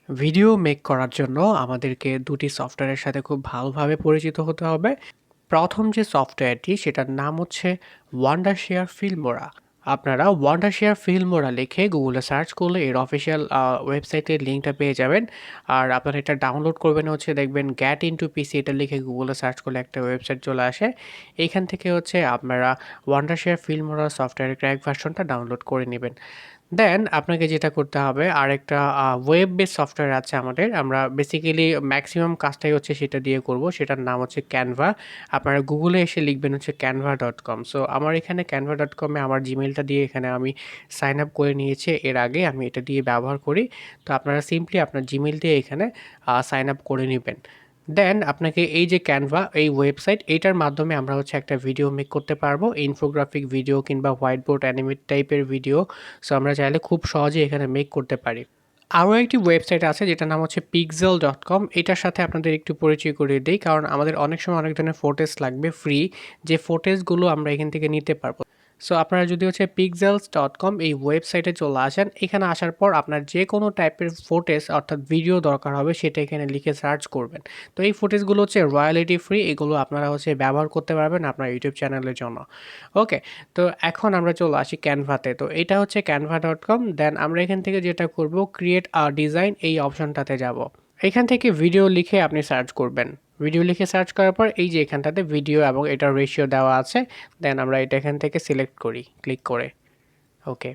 Video make করার জন্য আমাদেরকে দুটি সফটওয়্যারের সাথে খুব ভালোভাবে পরিচিত হতে হবে। প্রথম যে সফটওয়্যারটি সেটার নাম হচ্ছে ওয়ান্ডারশেয়ার ফিল্মোরা। আপনারা ওয়ান্ডারশেয়ার ফিল্মোরা লিখে গুগলে সার্চ করলে এর অফিসিয়াল ওয়েবসাইটের লিঙ্কটা পেয়ে যাবেন। আর আপনারা এটা ডাউনলোড করবেন হচ্ছে দেখবেন গ্যাট ইনটু পিসি এটা লিখে গুগলে সার্চ করলে একটা ওয়েবসাইট চলে আসে। এইখান থেকে হচ্ছে আপনারা ওয়ান্ডারশেয়ার ফিল্মোরা সফটওয়্যারের ক্র্যাক ভার্সনটা ডাউনলোড করে নেবেন। দেন আপনাকে যেটা করতে হবে আরেকটা ওয়েব বেস সফটওয়্যার আছে আমাদের। আমরা বেসিক্যালি ম্যাক্সিমাম কাজটাই হচ্ছে সেটা দিয়ে করব। সেটার নাম হচ্ছে ক্যানভা। আপনারা গুগলে এসে লিখবেন হচ্ছে canva.com। সো আমার এখানে canva.com এ আমার জিমেইলটা দিয়ে এখানে আমি সাইন আপ করে নিয়েছি এর আগে। আমি এটা দিয়ে ব্যবহার করি। তো আপনারা সিম্পলি আপনার জিমেইল দিয়ে এখানে সাইন আপ করে নিবেন। দেন আপনাকে এই যে ক্যানভা এই ওয়েবসাইট এইটার মাধ্যমে আমরা হচ্ছে একটা ভিডিও মেক করতে পারবো। ইনফোগ্রাফিক ভিডিও কিংবা হোয়াইট বোর্ড অ্যানিমেট টাইপের ভিডিও। সো আমরা চাইলে খুব সহজেই এখানে মেক করতে পারি। আরও একটি ওয়েবসাইট আছে যেটার নাম হচ্ছে pixel.com। এটার সাথে আপনাদের একটু পরিচয় করিয়ে দেই, কারণ আমাদের অনেক সময় অনেক ধরনের ফুটেজ লাগবে ফ্রি, যে ফুটেজগুলো আমরা এখান থেকে নিতে পারবো। সো আপনারা যদি হচ্ছে pixels.com এই ওয়েবসাইটে চলে আসেন, এখানে আসার পর আপনার যে কোনো টাইপের ফুটেজ অর্থাৎ ভিডিও দরকার হবে সেটা এখানে লিখে সার্চ করবেন। তো এই ফুটেজগুলো হচ্ছে রয়্যালিটি ফ্রি, এগুলো আপনারা হচ্ছে ব্যবহার করতে পারবেন আপনার ইউটিউব চ্যানেলের জন্য। ওকে, তো এখন আমরা চলে আসি ক্যানভাতে। তো এটা হচ্ছে canva.com। দেন আমরা এখান থেকে যেটা করব ক্রিয়েট আ ডিজাইন এই অপশনটাতে যাব। এখান থেকে ভিডিও লিখে আপনি সার্চ করবেন। ভিডিও লিখে সার্চ করার পর এই যে এখানটাতে ভিডিও এবং এটার রেশিও দেওয়া আছে। দেন আমরা এটা এখান থেকে সিলেক্ট করি ক্লিক করে। ওকে,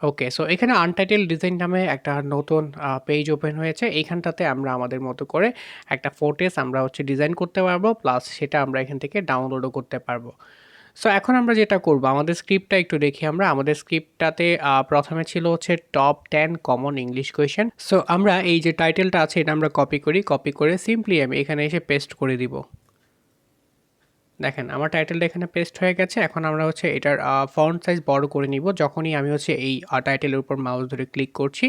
ওকে। সো এখানে আনটাইটেল ডিজাইন নামে একটা নতুন পেজ ওপেন হয়েছে। এইখানটাতে আমরা আমাদের মতো করে একটা ফুটেজ আমরা হচ্ছে ডিজাইন করতে পারবো, প্লাস সেটা আমরা এখান থেকে ডাউনলোডও করতে পারবো। সো এখন আমরা যেটা করব আমাদের স্ক্রিপ্টটা একটু দেখি আমরা। আমাদের স্ক্রিপ্টটাতে প্রথমে ছিল হচ্ছে top 10 common English question. So আমরা এই যে টাইটেলটা আছে এটা আমরা কপি করি, কপি করে সিম্পলি আমি এখানে এসে পেস্ট করে দিব। দেখেন আমার টাইটেলটা এখানে পেস্ট হয়ে গেছে। এখন আমরা হচ্ছে এটার ফন্ট সাইজ বড় করে নিব। যখনই আমি হচ্ছে এই টাইটেলের উপর মাউস ধরে ক্লিক করছি,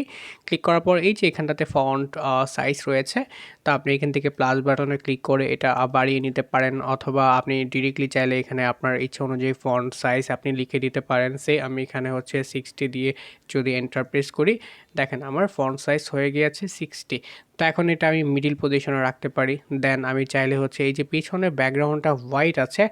ক্লিক করার পর এই যে এখানটাতে ফন্ট সাইজ রয়েছে, তো আপনি এখান থেকে প্লাস বাটনে ক্লিক করে এটা বাড়িয়ে নিতে পারেন, অথবা আপনি ডিরেক্টলি চাইলে এখানে আপনার ইচ্ছা অনুযায়ী ফন্ট সাইজ আপনি লিখে দিতে পারেন। সে আমি এখানে হচ্ছে 60 দিয়ে যদি এন্টার প্রেস করি, দেখেন আমার ফন্ট সাইজ হয়ে গিয়েছে 60। তো এখন এটা আমি মিডিল পজিশনে রাখতে পারি। দেন আমি চাইলে হচ্ছে এই যে পিছনে ব্যাকগ্রাউন্ডটা হোয়াইট আছে,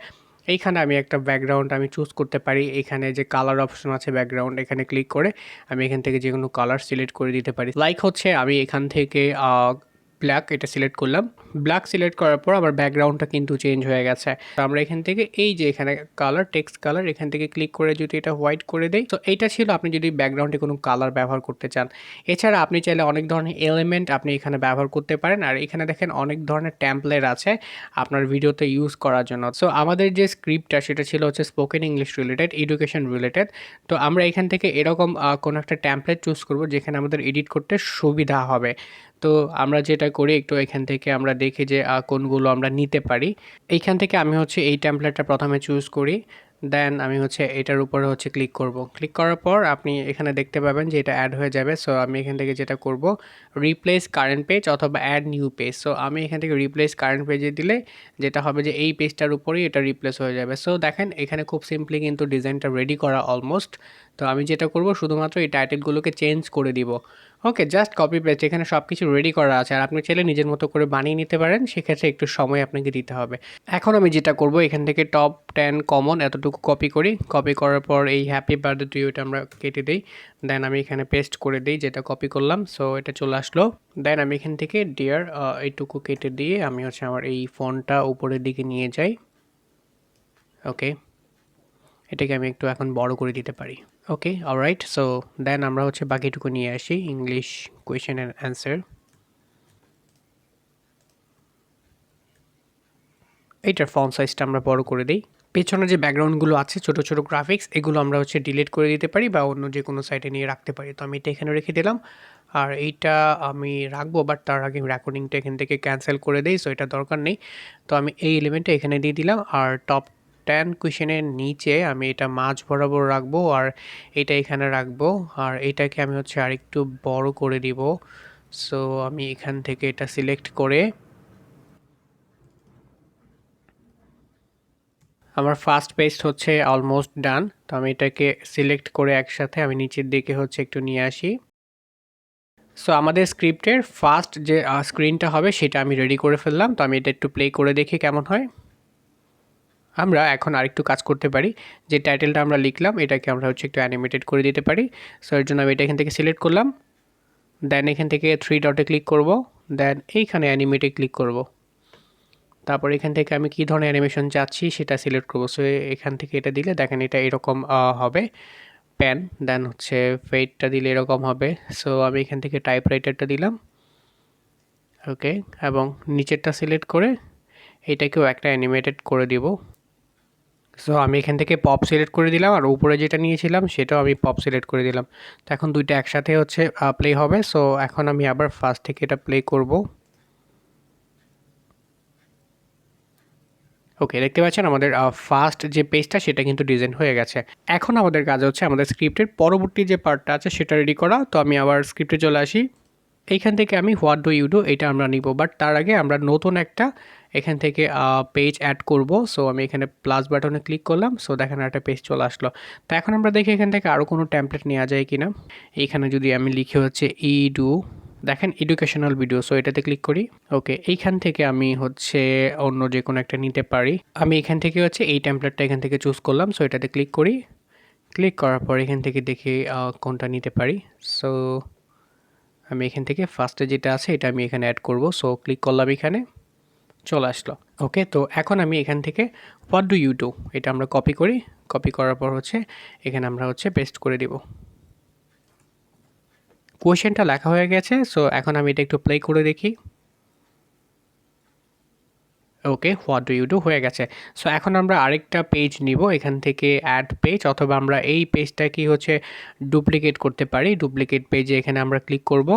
এইখানে আমি একটা ব্যাকগ্রাউন্ড আমি চুজ করতে পারি। এখানে যে কালার অপশন আছে ব্যাকগ্রাউন্ড, এখানে ক্লিক করে আমি এখান থেকে যে কোনো কালার সিলেক্ট করে দিতে পারি। লাইক হচ্ছে আমি এখান থেকে ব্ল্যাক এটা সিলেক্ট করলাম। ব্ল্যাক সিলেক্ট করার পর আমার ব্যাকগ্রাউন্ডটা কিন্তু চেঞ্জ হয়ে গেছে। তো আমরা এখান থেকে এই যে এখানে কালার টেক্সট কালার এখান থেকে ক্লিক করে যদি এটা হোয়াইট করে দেই, তো এইটা ছিল আপনি যদি ব্যাকগ্রাউন্ডে কোনো কালার ব্যবহার করতে চান। এছাড়া আপনি চাইলে অনেক ধরনের এলিমেন্ট আপনি এখানে ব্যবহার করতে পারেন। আর এখানে দেখেন অনেক ধরনের ট্যাম্পলেট আছে আপনার ভিডিওতে ইউজ করার জন্য। সো আমাদের যে স্ক্রিপ্টটা সেটা ছিল হচ্ছে spoken English related, education related. তো আমরা এখান থেকে এরকম কোনো একটা ট্যাম্পলেট চুজ করব যেখানে আমাদের এডিট করতে সুবিধা হবে। তো আমরা যেটা করি একটু এখান থেকে আমরা দেখি যে কোনগুলো আমরা নিতে পারি। এইখান থেকে আমি হচ্ছে এই টেমপ্লেটটা প্রথমে চুজ করি। দেন আমি হচ্ছে এটার উপরে হচ্ছে ক্লিক করব। ক্লিক করার পর আপনি এখানে দেখতে পাবেন যে এটা অ্যাড হয়ে যাবে। সো আমি এখান থেকে যেটা করব রিপ্লেস কারেন্ট পেজ অথবা অ্যাড নিউ পেজ। সো আমি এখান থেকে রিপ্লেস কারেন্ট পেজে দিলে যেটা হবে যে এই পেজটার উপরেই এটা রিপ্লেস হয়ে যাবে। সো দেখেন এখানে খুব সিম্পলি কিন্তু ডিজাইনটা রেডি করা অলমোস্ট। তো আমি যেটা করব শুধুমাত্র এই টাইটেলগুলোকে চেঞ্জ করে দিব। ওকে, জাস্ট কপি পেস্ট, এখানে সব কিছু রেডি করা আছে। আর আপনি চাইলে নিজের মতো করে বানিয়ে নিতে পারেন, সেক্ষেত্রে একটু সময় আপনাকে দিতে হবে। এখন আমি যেটা করব এখান থেকে টপ 10 কমন এতটুকু কপি করি। কপি করার পর এই হ্যাপি বার্থডে টু ইউ এটা আমরা কেটে দিই। দেন আমি এখানে পেস্ট করে দিই যেটা কপি করলাম। সো এটা চলে আসলো। দেন আমি এখান থেকে ডিয়ার এইটুকু কেটে দিয়ে আমি হচ্ছে আমার এই ফোনটা উপরের দিকে নিয়ে যাই। ওকে, এটাকে আমি একটু এখন বড় করে দিতে পারি। ওকে, অলরাইট। সো দেন আমরা হচ্ছে বাকিটুকু নিয়ে আসি ইংলিশ কোয়েশ্চেন অ্যান্ড অ্যান্সার। এইটার ফন্ট সাইজটা আমরা বড় করে দিই। পেছনে যে ব্যাকগ্রাউন্ডগুলো আছে ছোট ছোট গ্রাফিক্স, এগুলো আমরা হচ্ছে ডিলিট করে দিতে পারি বা অন্য যে কোনো সাইটে নিয়ে রাখতে পারি। তো আমি এটা এখানে রেখে দিলাম। আর এইটা আমি রাখবো, বাট তার আগে রেকর্ডিংটা এখান থেকে ক্যান্সেল করে দিই। সো এটা দরকার নেই। তো আমি এই এলিমেন্টটা এখানে দিয়ে দিলাম। আর টপ 10 কোয়েশ্চেনের নিচে আমি এটা মাঝ বরাবর রাখবো, আর এটা এখানে রাখবো। আর এটাকে আমি হচ্ছে আরেকটু বড় করে দিব। সো আমি এখান থেকে এটা সিলেক্ট করে আমার ফার্স্ট পেজ হচ্ছে অলমোস্ট ডান। তো আমি এটাকে সিলেক্ট করে একসাথে আমি নিচের দিকে হচ্ছে একটু নিয়ে আসি। সো আমাদের স্ক্রিপ্টের ফার্স্ট যে স্ক্রিনটা হবে সেটা আমি রেডি করে ফেললাম। তো আমি এটা একটু প্লে করে দেখি কেমন হয়। আমরা এখন আরেকটু কাজ করতে পারি, যে টাইটেলটা আমরা লিখলাম এটাকে আমরা হচ্ছে একটু অ্যানিমেটেড করে দিতে পারি। সো এর জন্য আমি এটা এখান থেকে সিলেক্ট করলাম, দেন এখান থেকে 3 ডটে ক্লিক করব, দেন এইখানে অ্যানিমেটে ক্লিক করব। তারপর এখান থেকে আমি কী ধরনের অ্যানিমেশন চাচ্ছি সেটা সিলেক্ট করব। সো এখান থেকে এটা দিলে দেখেন এটা এরকম হবে প্যান, দেন হচ্ছে ফেডটা দিলে এরকম হবে। সো আমি এখান থেকে টাইপরাইটারটা দিলাম, ওকে, এবং নিচেরটা সিলেক্ট করে এটাকেও একটা অ্যানিমেটেড করে দিব। সো আমি এখান থেকে পপ সিলেক্ট করে দিলাম, আর উপরে যেটা নিয়েছিলাম সেটাও আমি পপ সিলেক্ট করে দিলাম। তো এখন দুইটা একসাথে হচ্ছে প্লে হবে। সো এখন আমি আবার ফার্স্ট থেকে এটা প্লে করব। ওকে, দেখতে পাচ্ছেন আমাদের ফার্স্ট যে পেজটা সেটা কিন্তু ডিজাইন হয়ে গেছে। এখন আমাদের কাজ হচ্ছে আমাদের স্ক্রিপ্টের পরবর্তী যে পার্টটা আছে সেটা রেডি করা। তো আমি আবার স্ক্রিপ্টে চলে আসি। এইখান থেকে আমি হোয়াট ডু ইউ ডু এটা আমরা নিব, বাট তার আগে আমরা নতুন একটা এখান থেকে পেজ অ্যাড করব। সো আমি এখানে প্লাস বাটনে ক্লিক করলাম। সো দেখেন একটা পেজ চলে আসলো। তো এখন আমরা দেখি এখান থেকে আরও কোনো টেমপ্লেট নেওয়া যায় কিনা। এইখানে যদি আমি লিখি হচ্ছে ই ডু, দেখেন এডুকেশনাল ভিডিও, সো এটাতে ক্লিক করি। ওকে, এইখান থেকে আমি হচ্ছে অন্য যে কোনো একটা নিতে পারি। আমি এখান থেকে হচ্ছে এই টেমপ্লেটটা এখান থেকে চুজ করলাম। সো এটাতে ক্লিক করি। ক্লিক করার পর এখান থেকে দেখি কোনটা নিতে পারি। সো আমি এখান থেকে ফার্স্টে যেটা আছে এটা আমি এখানে অ্যাড করব। সো ক্লিক করলাম, এখানে চলে আসলো। ওকে, তো এখন আমি এখান থেকে হোয়াট ডু ইউ ডু এটা আমরা কপি করি। কপি করার পর হচ্ছে এখানে আমরা হচ্ছে পেস্ট করে দিব। কোয়েশ্চেনটা লেখা হয়ে গেছে। সো এখন আমি এটা একটু প্লে করে দেখি। ওকে, হোয়াট ডু ইউ ডু হয়ে গেছে। সো এখন আমরা আরেকটা পেজ নিব এখান থেকে, অ্যাড পেজ, অথবা আমরা এই পেজটাকে হচ্ছে ডুপ্লিকেট করতে পারি। ডুপ্লিকেট পেজে এখানে আমরা ক্লিক করব।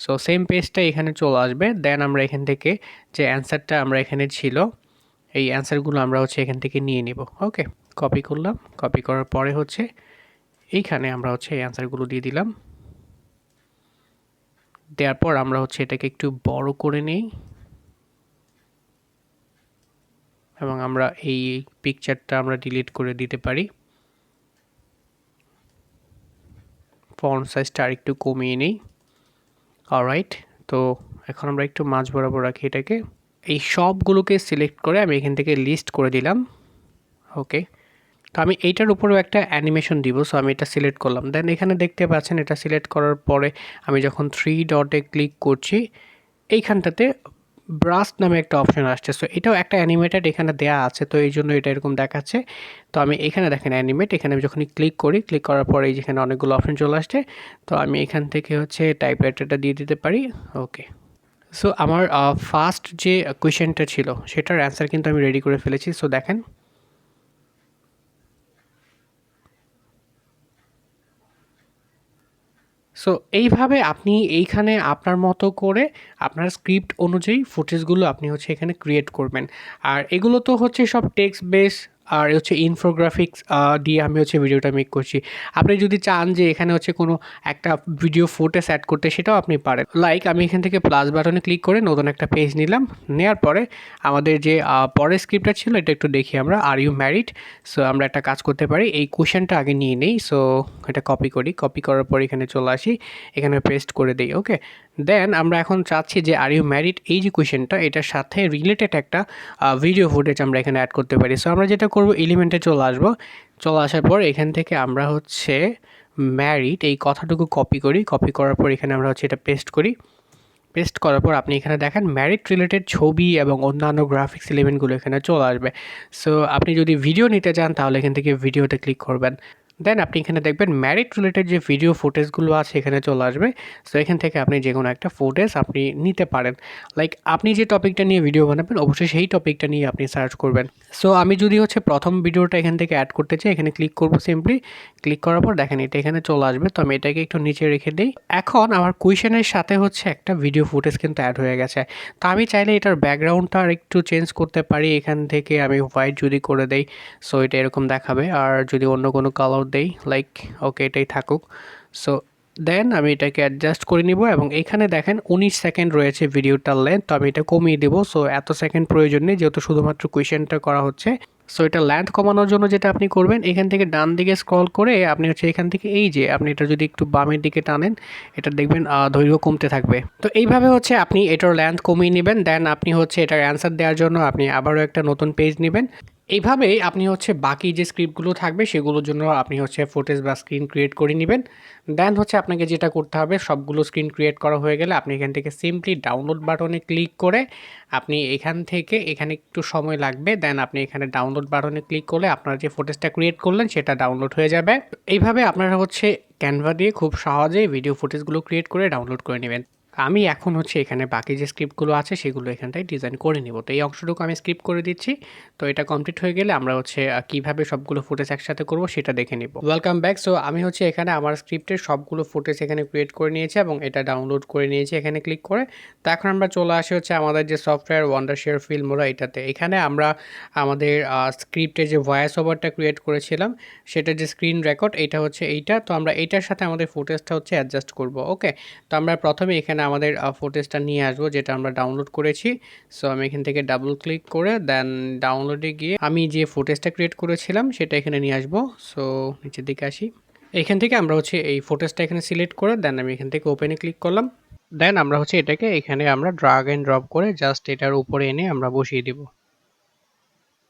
সো সেম পেজটা এখানে চলে আসবে। দেন আমরা এখান থেকে যে অ্যান্সারটা আমরা এখানে ছিল এই অ্যান্সারগুলো আমরা হচ্ছে এখান থেকে নিয়ে নিব। ওকে, কপি করলাম। কপি করার পরে হচ্ছে এইখানে আমরা হচ্ছে এই অ্যান্সারগুলো দিয়ে দিলাম। দেওয়ার পর আমরা হচ্ছে এটাকে একটু বড় করে নেই, এবং আমরা এই পিকচারটা আমরা ডিলিট করে দিতে পারি। ফন্ট সাইজটা আরেকটু কমিয়ে নেই। অলরাইট, তো এখন আমরা একটু মাঝ বরাবর রাখি এটাকে। এই সবগুলোকে সিলেক্ট করে আমি এখান থেকে লিস্ট করে দিলাম। ওকে, তো আমি এইটার উপরেও একটা অ্যানিমেশন দিব। সো আমি এটা সিলেক্ট করলাম। দেন এখানে দেখতে পাচ্ছেন এটা সিলেক্ট করার পরে আমি যখন 3 ডটে ক্লিক করছি এইখানটাতে ব্রাশ নামে একটা অপশন আসছে। সো এটাও একটা অ্যানিমেটেড এখানে দেয়া আছে, তো এই জন্য এটা এরকম দেখাচ্ছে। তো আমি এখানে দেখেন অ্যানিমেট, এখানে আমি যখনই ক্লিক করি, ক্লিক করার পরে এই যেখানে অনেকগুলো অপশন চলে আসছে। তো আমি এখান থেকে হচ্ছে টাইপরাইটারটা দিয়ে দিতে পারি। ওকে, সো আমার ফার্স্ট যে কোয়েশ্চেনটা ছিল সেটার অ্যান্সার কিন্তু আমি রেডি করে ফেলেছি। সো দেখেন, সো এইভাবে আপনি এইখানে আপনার মতো করে আপনার স্ক্রিপ্ট অনুযায়ী ফুটেজগুলো আপনি হচ্ছে এখানে ক্রিয়েট করবেন। আর এগুলো তো হচ্ছে সব টেক্সট বেস, আর হচ্ছে ইনফোগ্রাফিক্স দিয়ে আমি হচ্ছে ভিডিওটা মেক করছি। আপনি যদি চান যে এখানে হচ্ছে কোনো একটা ভিডিও ফুটেজ অ্যাড করতে, সেটাও আপনি পারেন। লাইক আমি এখান থেকে প্লাস বাটনে ক্লিক করে নতুন একটা পেজ নিলাম। নেওয়ার পরে আমাদের যে পরের স্ক্রিপ্টটা ছিল এটা একটু দেখি আমরা, আর ইউ ম্যারিড। সো আমরা একটা কাজ করতে পারি, এই কোশ্চেনটা আগে নিয়ে নেই। সো এটা কপি করি। কপি করার পর এখানে চলে আসি, এখানে পেস্ট করে দিই। ওকে, দেন আমরা এখন চাচ্ছি যে আর ইউ ম্যারিড এই যে কোয়েশ্চেনটা এটার সাথে রিলেটেড একটা ভিডিও ফুটেজ আমরা এখানে অ্যাড করতে পারি। সো আমরা যেটা করব, এলিমেন্টে চলে আসবো। চলে আসার পর এখান থেকে আমরা হচ্ছে ম্যারিড এই কথাটুকু কপি করি। কপি করার পর এখানে আমরা হচ্ছে এটা পেস্ট করি। পেস্ট করার পর আপনি এখানে দেখেন ম্যারিড রিলেটেড ছবি এবং অন্যান্য গ্রাফিক্স এলিমেন্টগুলো এখানে চলে আসবে। সো আপনি যদি ভিডিও নিতে চান তাহলে এখান থেকে ভিডিওতে ক্লিক করবেন। দেন আপনি এখানে দেখবেন ম্যারিড রিলেটেড যে ভিডিও ফুটেজগুলো আছে এখানে চলে আসবে। সো এখান থেকে আপনি যে কোনো একটা ফুটেজ আপনি নিতে পারেন। লাইক আপনি যে টপিকটা নিয়ে ভিডিও বানাবেন অবশ্যই সেই টপিকটা নিয়ে আপনি সার্চ করবেন। সো আমি যদি হচ্ছে প্রথম ভিডিওটা এখান থেকে অ্যাড করতে চাই, এখানে ক্লিক করব সিম্পলি। ক্লিক করার পর দেখেন এটা এখানে চলে আসবে। তো আমি এটাকে একটু নিচে রেখে দিই। এখন আমার কোয়েশনের সাথে হচ্ছে একটা ভিডিও ফুটেজ কিন্তু অ্যাড হয়ে গেছে। তো আমি চাইলে এটার ব্যাকগ্রাউন্ডটা আর একটু চেঞ্জ করতে পারি। এখান থেকে আমি হোয়াইট যদি করে দেই, সো এটা এরকম দেখাবে। আর যদি অন্য কোনো কালার দেই, লাইক ওকে এটাই থাকুক। সো দেন আমি এটাকে অ্যাডজাস্ট করে নিব এবং এখানে দেখেন 19 সেকেন্ড রয়েছে ভিডিওটার লেন্থ। তো আমি এটা কমিয়ে দিব। সো এত সেকেন্ড প্রয়োজন নেই যেহেতু শুধুমাত্র কোয়েশ্চেনটা করা হচ্ছে। সো এটা লেন্থ কমানোর জন্য যেটা আপনি করবেন এখান থেকে ডান দিকে স্ক্রল করে আপনি হচ্ছে এখান থেকে এই যে আপনি এটা যদি একটু বামের দিকে টানেন এটা দেখবেন দৈর্ঘ্য কমতে থাকবে। তো এইভাবে হচ্ছে আপনি এটার লেন্থ কমিয়ে নেবেন। দেন আপনি হচ্ছে এটার অ্যান্সার দেওয়ার জন্য আপনি আবারও একটা নতুন পেজ নেবেন। এইভাবেই আপনি হচ্ছে বাকি যে স্ক্রিপ্টগুলো থাকবে সেগুলোর জন্য আপনি হচ্ছে ফুটেজ বা স্ক্রিন ক্রিয়েট করে নেবেন। দেন হচ্ছে আপনাকে যেটা করতে হবে সবগুলো স্ক্রিন ক্রিয়েট করা হয়ে গেলে আপনি এখান থেকে সিম্পলি ডাউনলোড বাটনে ক্লিক করে আপনি এখান থেকে এখানে একটু সময় লাগবে। দেন আপনি এখানে ডাউনলোড বাটনে ক্লিক করলে আপনার যে ফুটেজটা ক্রিয়েট করলেন সেটা ডাউনলোড হয়ে যাবে। এইভাবে আপনারা হচ্ছে ক্যানভা দিয়ে খুব সহজেই ভিডিও ফুটেজগুলো ক্রিয়েট করে ডাউনলোড করে নেবেন। আমি এখন হচ্ছে এখানে বাকি যে স্ক্রিপ্টগুলো আছে সেগুলো এখানটায় ডিজাইন করে নিব। তো এই অংশটুকু আমি স্কিপ করে দিচ্ছি। তো এটা কমপ্লিট হয়ে গেলে আমরা হচ্ছে কিভাবে সবগুলো ফুটেজ একসাথে করব সেটা দেখে নিব। Welcome back. সো আমি হচ্ছে এখানে আমার স্ক্রিপ্টের সবগুলো ফুটেজ এখানে ক্রিয়েট করে নিয়েছি এবং এটা ডাউনলোড করে নিয়েছি এখানে ক্লিক করে। তো এখন আমরা চলে আসি হচ্ছে আমাদের যে সফটওয়্যার ওয়ান্ডারশেয়ার ফিল্মোরা এটাতে। এখানে আমরা আমাদের স্ক্রিপ্টে যে ভয়েস ওভারটা ক্রিয়েট করেছিলাম সেটার যে স্ক্রিন রেকর্ড এটা হচ্ছে এইটা। তো আমরা এইটার সাথে আমাদের ফুটেজটা হচ্ছে অ্যাডজাস্ট করব। ওকে। তো আমরা প্রথমে এখানে আমাদের ফুটেজটা নিয়ে আসবো যেটা আমরা ডাউনলোড করেছি। সো আমি এখান থেকে ডাবল ক্লিক করে দেন ডাউনলোডে গিয়ে আমি যে ফুটেজটা ক্রিয়েট করেছিলাম সেটা এখানে নিয়ে আসবো। সো নিচের দিকে আসি। এখান থেকে আমরা হচ্ছে এই ফুটেজটা এখানে সিলেক্ট করে দেন আমি এখান থেকে ওপেনে ক্লিক করলাম। দেন আমরা হচ্ছে এটাকে এখানে আমরা ড্রাগ এন্ড ড্রপ করে জাস্ট এটার উপরে এনে আমরা বসিয়ে দিব।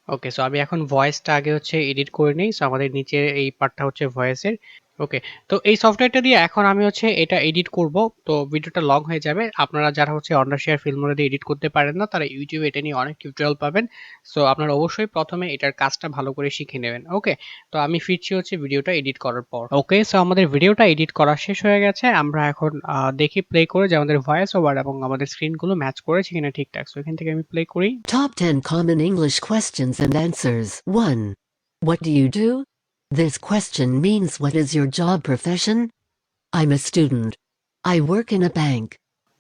ওকে, সো আমি এখন ভয়েসটা আগে হচ্ছে এডিট করে নিই। সো আমাদের নিচে এই পার্টটা হচ্ছে ভয়েসের। ওকে, তো এই সফটওয়্যারটা দিয়ে এখন আমি হচ্ছে এটা এডিট করব। তো ভিডিওটা লং হয়ে যাবে। আপনারা যারা হচ্ছে অন্ডারশেয়ার ফিল্মোরা দিয়ে এডিট করতে পারেন না তারা ইউটিউবে এটা নিয়ে অনেক টিউটোরিয়াল পাবেন। সো আপনারা অবশ্যই প্রথমে এটার কাজটা ভালো করে শিখে নেবেন। ওকে, তো আমি ফিরছি হচ্ছে ভিডিওটা এডিট করার পর। ওকে, সো আমাদের ভিডিওটা এডিট করা শেষ হয়ে গেছে। আমরা এখন দেখি প্লে করে যে আমাদের ভয়েস ওভার এবং আমাদের স্ক্রিনগুলো ম্যাচ করেছে কিনা ঠিকঠাক। সো এখান থেকে আমি প্লে করি। Top 10 common English questions and answers. 1. What do you do? This question means what is your job profession? I'm a student. I work in a bank.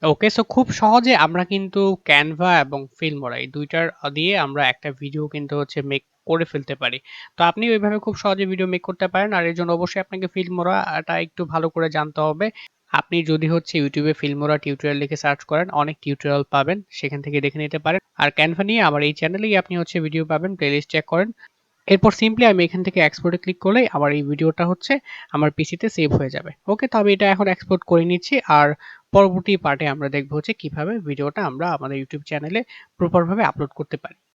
Okay, so খুব সহজে আমরা কিন্তু ক্যানভা এবং Filmora এই ২ টার দিয়ে আমরা একটা ভিডিও কিন্তু হচ্ছে মেক করে ফেলতে পারি। তো আপনি ওইভাবে খুব সহজে ভিডিও মেক করতে পারেন। আর এর জন্য অবশ্যই আপনাকে ফিল্মোরাটা একটু ভালো করে জানতে হবে। আপনি যদি হচ্ছে YouTube এ ফিল্মোরা টিউটোরিয়াল লিখে সার্চ করেন অনেক টিউটোরিয়াল পাবেন। সেখান থেকে দেখে নিতে পারেন। আর ক্যানভা নিয়ে আমার এই চ্যানেলেই আপনি হচ্ছে ভিডিও পাবেন। প্লেলিস্ট চেক করেন। এরপর সিম্পলি আমি এখান থেকে এক্সপোর্টে ক্লিক করলেই আমার এই ভিডিওটা হচ্ছে আমার পিসিতে সেভ হয়ে যাবে। ওকে, তো আমি এটা এখন এক্সপোর্ট করে নিচ্ছি। আর পরবর্তী পার্টে আমরা দেখব হচ্ছে কিভাবে ভিডিওটা আমরা আমাদের ইউটিউব চ্যানেলে প্রপারভাবে আপলোড করতে পারি।